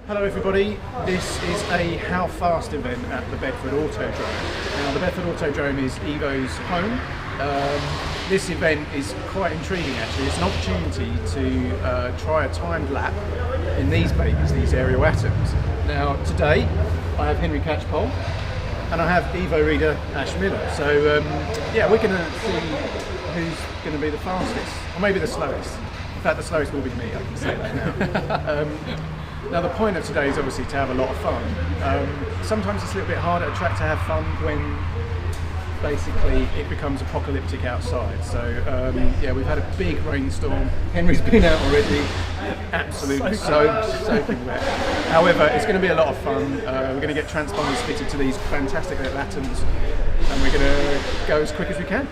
Hello everybody, this is a How Fast event at the Bedford Autodrome. Now the Bedford Autodrome is Evo's home. This event is quite intriguing actually. It's an opportunity to try a timed lap in these babies, these Ariel atoms. Now today I have Henry Catchpole and I have Evo reader Ash Miller. So yeah, we're going to see who's going to be the fastest, or maybe the slowest. In fact, the slowest will be me, I can say that now. Now the point of today is obviously to have a lot of fun. Sometimes it's a little bit harder at track to have fun when basically it becomes apocalyptic outside. So yeah, we've had a big rainstorm. Henry's been out already, absolutely soaking wet. However, it's going to be a lot of fun. We're going to get transponders fitted to these fantastic little atoms and we're going to go as quick as we can.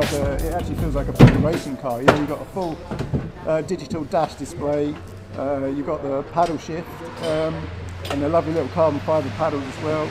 It actually feels like a full racing car. You know, you've got a full digital dash display, you've got the paddle shift, and the lovely little carbon fibre paddles as well.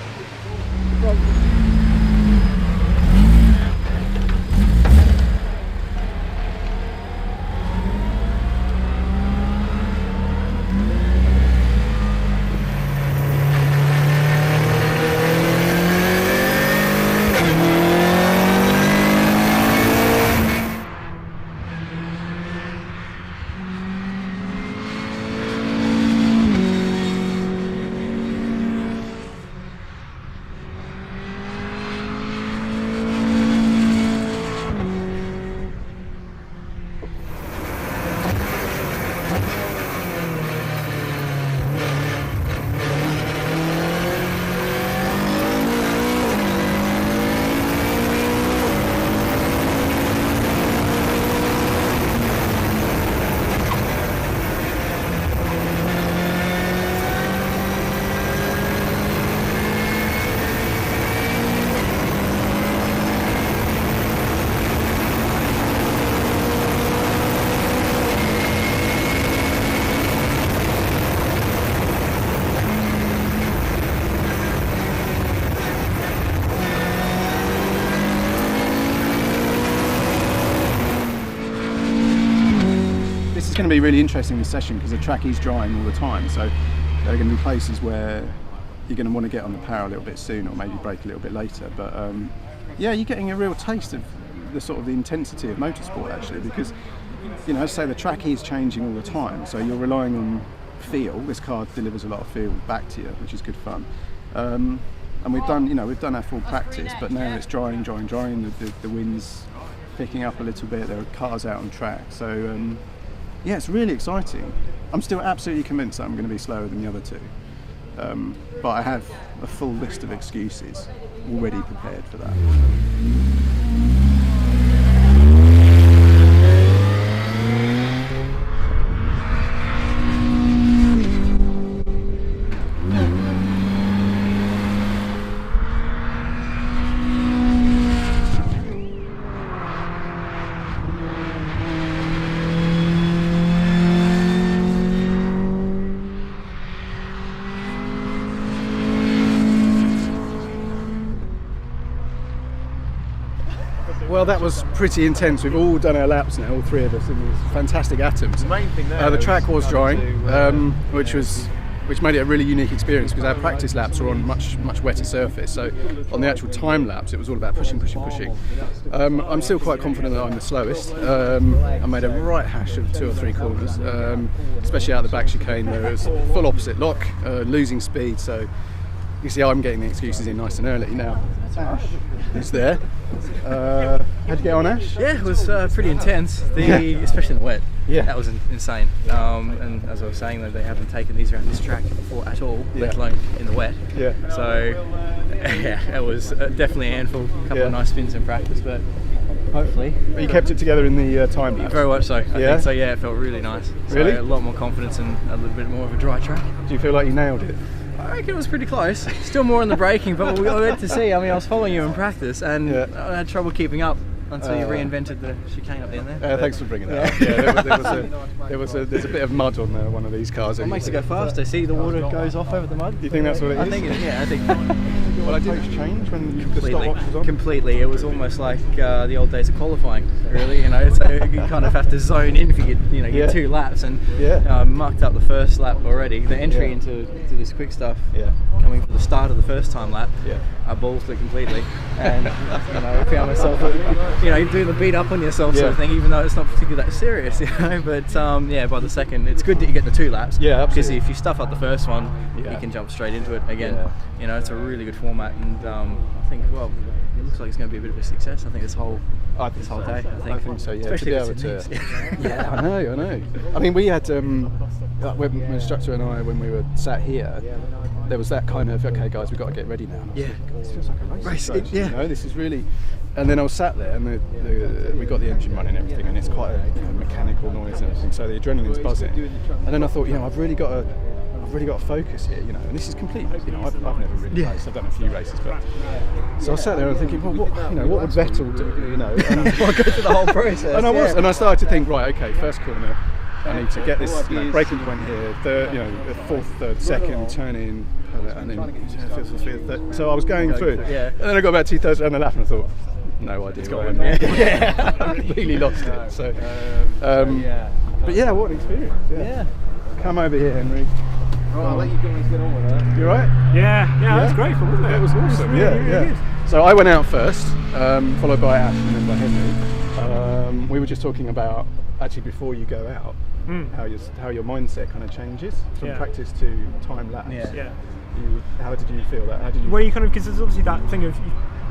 It's going to be really interesting this session because the track is drying all the time, so there are going to be places where you're going to want to get on the power a little bit sooner or maybe brake a little bit later, but yeah, you're getting a real taste of the intensity of motorsport actually, because you know, as I say, the track is changing all the time, so you're relying on feel. This car delivers a lot of feel back to you, which is good fun. And we've done our full practice, but now it's drying, the wind's picking up a little bit, there are cars out on track, so yeah, it's really exciting. I'm still absolutely convinced that I'm going to be slower than the other two, but I have a full list of excuses already prepared for that. Well, that was pretty intense. We've all done our laps now, all three of us, in these fantastic atoms. The main thing there, the track was drying, which made it a really unique experience because our practice laps were on much wetter surface. So on the actual time laps, it was all about pushing. I'm still quite confident that I'm the slowest. I made a right hash of 2 or 3 corners, especially out the back chicane where it was full opposite lock, losing speed. So you see, I'm getting the excuses in nice and early now. Ash is there. How'd you get on, Ash? Yeah, it was pretty intense, especially in the wet. Yeah, that was insane. And as I was saying, they haven't taken these around this track before at all, let alone in the wet. Yeah. So yeah, it was definitely a handful. A couple of nice spins in practice, but hopefully. But you kept it together in the time lapse? Very much so. I think so. Yeah, it felt really nice. Really? So a lot more confidence and a little bit more of a dry track. Do you feel like you nailed it? I reckon it was pretty close. Still more on the braking, but we got to see. I mean, I was following you in practice, and I had trouble keeping up until you reinvented the chicane up the end there. Thanks for bringing that up. Yeah, there's a bit of mud on one of these cars. It makes it go faster. See, the water goes off over the mud. Do you think that's what it is? I think. Well, I did change when the stopwatch was on. Completely. It was almost like the old days of qualifying, really. You know, so you kind of have to zone in for your 2 laps, and mucked up the first lap already. The entry into this quick stuff, coming for the start of the first time lap, I ballsed it completely, and I found myself, doing the beat up on yourself sort of thing, even though it's not particularly that serious, But by the second, it's good that you get the 2 laps. Yeah, absolutely. Because if you stuff up the first one, you can jump straight into it again. Yeah. It's a really good format, and I think, well, it looks like it's going to be a bit of a success. I think this whole day. I think so. Yeah, especially to be able to. Yeah, I know. I mean, we had when my instructor and I, when we were sat here, there was that kind of, okay, guys, we've got to get ready now. Yeah. This feels like a race. Yeah. This is really. And then I was sat there, and we got the engine running and everything, and it's quite a mechanical noise and everything. So the adrenaline's buzzing. And then I thought, I've really got to focus here, And this is completely, I've never really raced. I've done a few races, but so I sat there and thinking, well, what would Vettel do, And I'll go through the whole process. And I started to think, right, okay, first corner, I need to get this braking point here, fourth, third, second, turn in, and then fifth. So I was going through, and then I got about 2/3 around the lap, and I thought, no idea. I completely lost it. So, but yeah, what an experience. Yeah. Come over here, Henry. I'll let you guys get on with that. You right? Yeah, that was great fun, wasn't it? It was awesome. Really good. So I went out first, followed by Ash and then by Henry. We were just talking about, actually, before you go out, how your mindset kind of changes from practice to time lapse. Yeah. How did you feel that? Well, you kind of, because there's obviously that thing of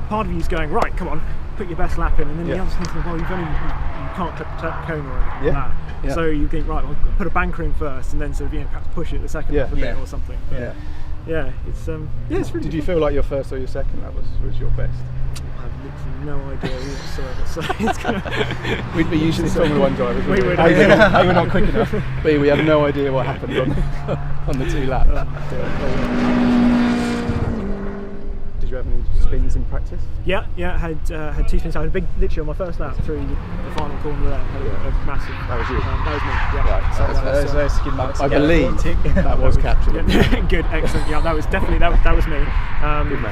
part of you's going, right, come on, put your best lap in, and then the other thinking, well, you can't clip the cone or anything like that. Yeah. So you think, right, well, put a banker in first, and then sort of perhaps push it the second lap a bit or something. But it's it's really. Did you feel like your first or your second lap was your best? I've literally no idea whatsoever. So it's gonna. We'd be usually Formula 1 drivers. We would. A, we're not quick enough. B, we have no idea what happened on the 2 laps. Did you have any spins in practice? Yeah, had 2 spins. I had a big, literally on my first lap through the final corner there, had a massive. That was you? That was me, yeah. Right, so skid marks. I believe that was captured. Good, excellent. Yeah, that was definitely, that was me.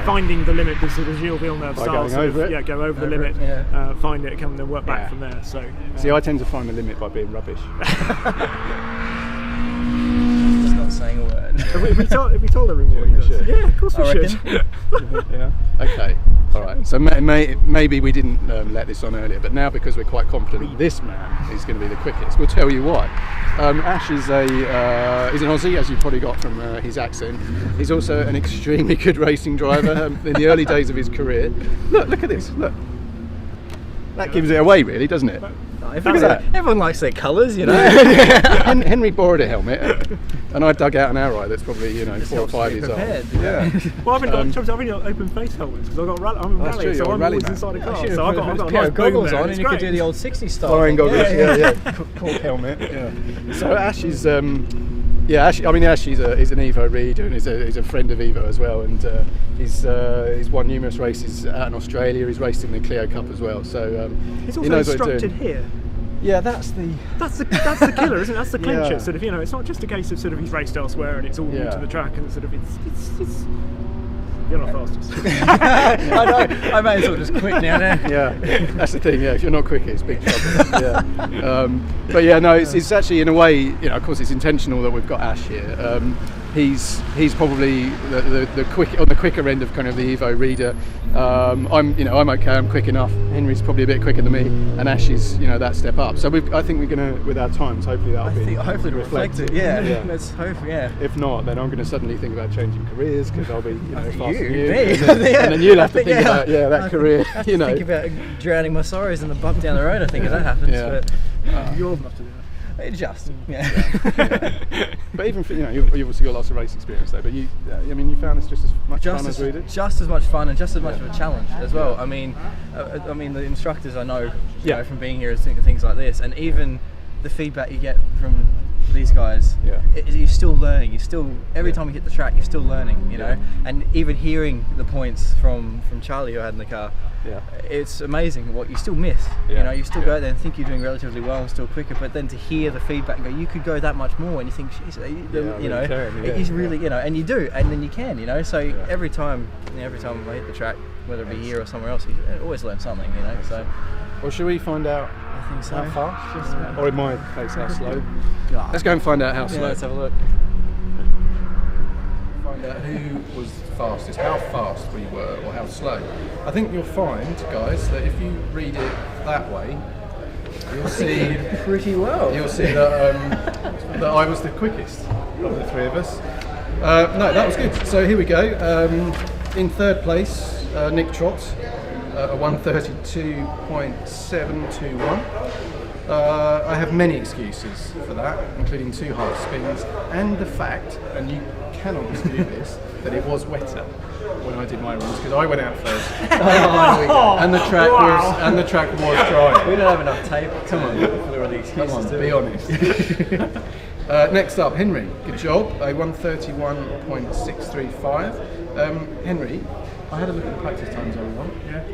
Finding the limit, the sort of Gilles Villeneuve style. Going over it? Yeah, go over the limit, find it, come and then work back from there. So. See, I tend to find the limit by being rubbish. Saying a word. Have we told everyone? Yeah, of course we should. Yeah. Okay. All right. So maybe we didn't let this on earlier, but now because we're quite confident this man is going to be the quickest, we'll tell you why. Ash is he's an Aussie, as you've probably got from his accent. He's also an extremely good racing driver in the early days of his career. Look at this. Look. That gives it away, really, doesn't it? Everyone likes their colours, Henry borrowed a helmet, and I dug out an Arai that's probably 4 or 5 years old. Yeah. Well, I've only got open face helmets because I'm a rally, so I'm always inside a car. So I've got a nice goggles on, and you could do the old 60s style. Flying goggles, cork helmet. Yeah. So Ash is, Ash is an Evo reader, and he's a friend of Evo as well, and he's won numerous races out in Australia. He's raced in the Clio Cup as well, so he's also he knows instructed here. Yeah, that's the killer, isn't it? That's the clincher. Sort of, it's not just a case of sort of he's raced elsewhere and it's all new to the track, and sort of it's you're not fastest. I know. I may as well just quit now. Yeah, that's the thing. Yeah, if you're not quick, it's big trouble. But it's actually in a way, of course, it's intentional that we've got Ash here. He's probably the quick on the quicker end of kind of the Evo reader. I'm okay. I'm quick enough. Henry's probably a bit quicker than me, and Ash is that step up. So I think we're gonna, with our times, hopefully hopefully reflect it. Yeah. Let's hope. Yeah. If not, then I'm going to suddenly think about changing careers because I'll be faster than you, and then you'll have to think about that career. Think about drowning my sorrows in the bump down the road. I think if that happens, but you're old enough to do that. Just, But even for, you've obviously got lots of race experience though. But you found this just as much fun as we did. Just as much fun and just as much of a challenge as well. I mean, the instructors I know, from being here, things like this, and even the feedback you get from these guys, you're still learning. You're still every time you hit the track, you're still learning. And even hearing the points from Charlie who I had in the car. it's amazing what you still miss. You know, you still go out there and think you're doing relatively well and still quicker, but then to hear the feedback and go, you could go that much more, and you think, jeez, it is really, you know, and you do, and then you can, you know. So every time I hit the track, whether it be here or somewhere else, you always learn something, you know. So, well, should we find out I think so. how fast, or in my case, how slow? Let's go and find out how slow. Let's have a look. Find out who was fastest, how fast we were, or how slow. I think you'll find, guys, that if you read it that way, you'll see pretty well. You'll see that that I was the quickest of the three of us. No, that was good. So here we go. In third place, Nick Trott, a 1:32.721. I have many excuses for that, including 2 half spins and the fact, and you cannot dispute this, that it was wetter when I did my runs because I went out first. And the track was dry. We don't have enough tape. Come on, the excuses. Come on, be honest. Next up, Henry. Good job. A 1:31.635. Henry, I had a look at the practice times earlier on,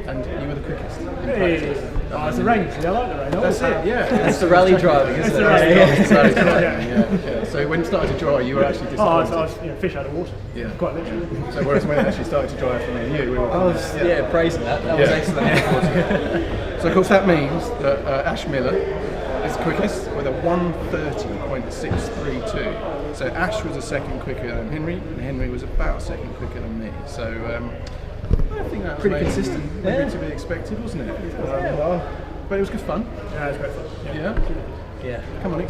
and you were the quickest in practice. Oh, it's the rain. See, I like the rain. That's it, yeah. That's the rally driving, isn't it? Yeah. So when it started to dry, you were actually disappointed. I was fish out of water. Yeah. Quite literally. So whereas when it actually started to dry for me and you, we were praising that. That was excellent. So of course that means that Ash Miller is quickest with a 1:30.632. So Ash was a second quicker than Henry, and Henry was about a second quicker than me. So I think that was pretty consistent. Maybe to be expected, wasn't it? But it was good fun. Yeah, it was great fun. Yeah. Come on, I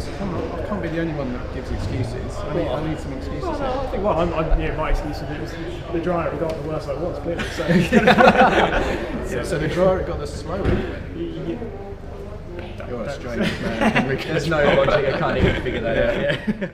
can't be the only one that gives excuses. I need some excuses. I think my excuse is it was the drier it got, the worse I was, clearly. So, so the drier it got, the slower it went. You're a strange man. There's no logic. I can't even figure that out. Yeah.